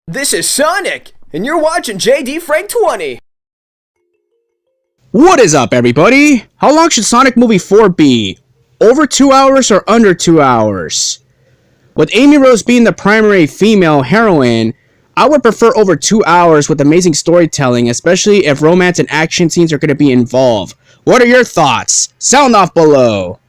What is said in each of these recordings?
This is Sonic, and you're watching JD Frank 20. What is up, everybody? How long should Sonic Movie 4 be? Over 2 hours or under 2 hours? With Amy Rose being the primary female heroine, I would prefer over 2 hours with amazing storytelling, especially if romance and action scenes are going to be involved. What are your thoughts? Sound off below.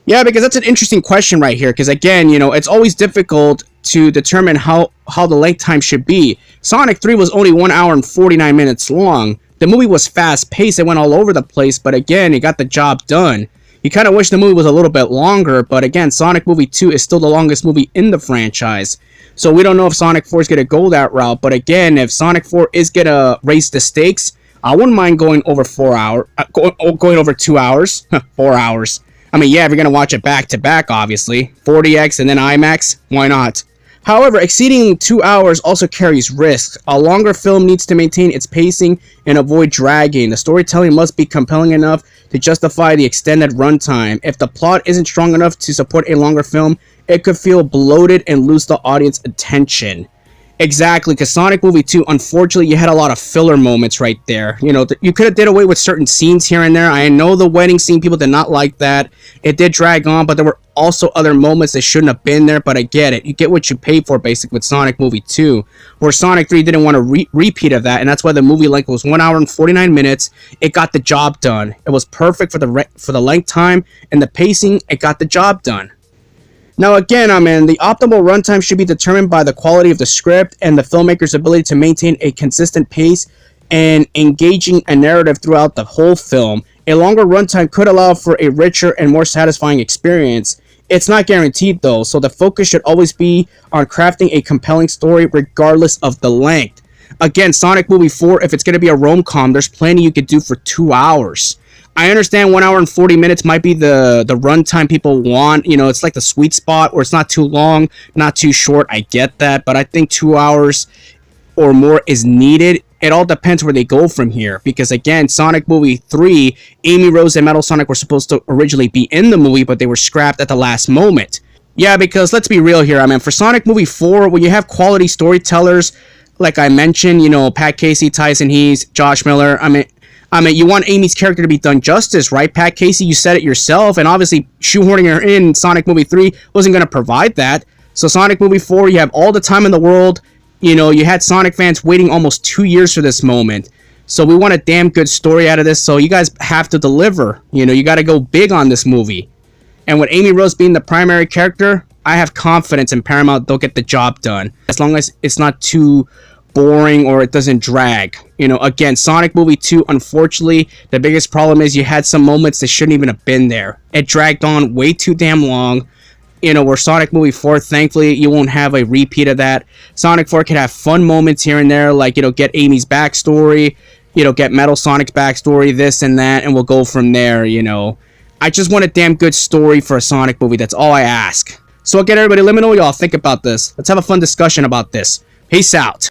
Yeah, because that's an interesting question right here, because again, it's always difficult to determine how the length time should be. Sonic 3 was only 1 hour and 49 minutes long. The movie was fast-paced, it went all over the place, but again, it got the job done. You kind of wish the movie was a little bit longer, but again, Sonic Movie 2 is still the longest movie in the franchise. So we don't know if Sonic 4 is going to go that route, but again, if Sonic 4 is going to raise the stakes, I wouldn't mind going over 4 hours, going over 2 hours, 4 hours. I mean, yeah, if you're going to watch it back-to-back, obviously. 40X and then IMAX, why not? However, exceeding 2 hours also carries risks. A longer film needs to maintain its pacing and avoid dragging. The storytelling must be compelling enough to justify the extended runtime. If the plot isn't strong enough to support a longer film, it could feel bloated and lose the audience attention. Exactly, because Sonic Movie 2, unfortunately, you had a lot of filler moments right there. You could have did away with certain scenes here and there. I know the wedding scene, people did not like that. It did drag on, but there were also other moments that shouldn't have been there, but I get it. You get what you pay for, basically, with Sonic Movie 2. Where Sonic 3 didn't want a repeat of that, and that's why the movie length was 1 hour and 49 minutes. It got the job done. It was perfect for the length time, and the pacing, it got the job done. Now again, the optimal runtime should be determined by the quality of the script and the filmmaker's ability to maintain a consistent pace and engaging a narrative throughout the whole film. A longer runtime could allow for a richer and more satisfying experience. It's not guaranteed though, so the focus should always be on crafting a compelling story regardless of the length. Again, Sonic Movie 4, if it's going to be a rom-com, there's plenty you could do for 2 hours. I understand 1 hour and 40 minutes might be the runtime people want. It's like the sweet spot where it's not too long, not too short. I get that, but I think 2 hours or more is needed. It all depends where they go from here. Because again, Sonic Movie 3, Amy Rose and Metal Sonic were supposed to originally be in the movie, but they were scrapped at the last moment. Yeah, because let's be real here. For Sonic Movie 4, when you have quality storytellers, like I mentioned, Pat Casey, Tyson Hesse, Josh Miller, you want Amy's character to be done justice, right? Pat Casey, you said it yourself, and obviously shoehorning her in Sonic Movie 3 wasn't going to provide that. So Sonic Movie 4, you have all the time in the world. You had Sonic fans waiting almost 2 years for this moment. So we want a damn good story out of this, so you guys have to deliver. You got to go big on this movie. And with Amy Rose being the primary character, I have confidence in Paramount they'll get the job done. As long as it's not too boring or it doesn't drag. Again, Sonic Movie 2, unfortunately, the biggest problem is you had some moments that shouldn't even have been there. It dragged on way too damn long. Where Sonic Movie 4, thankfully, you won't have a repeat of that. Sonic 4 can have fun moments here and there, like, get Amy's backstory, get Metal Sonic's backstory, this and that, and we'll go from there, I just want a damn good story for a Sonic movie. That's all I ask. So again, everybody, let me know what y'all think about this. Let's have a fun discussion about this. Peace out.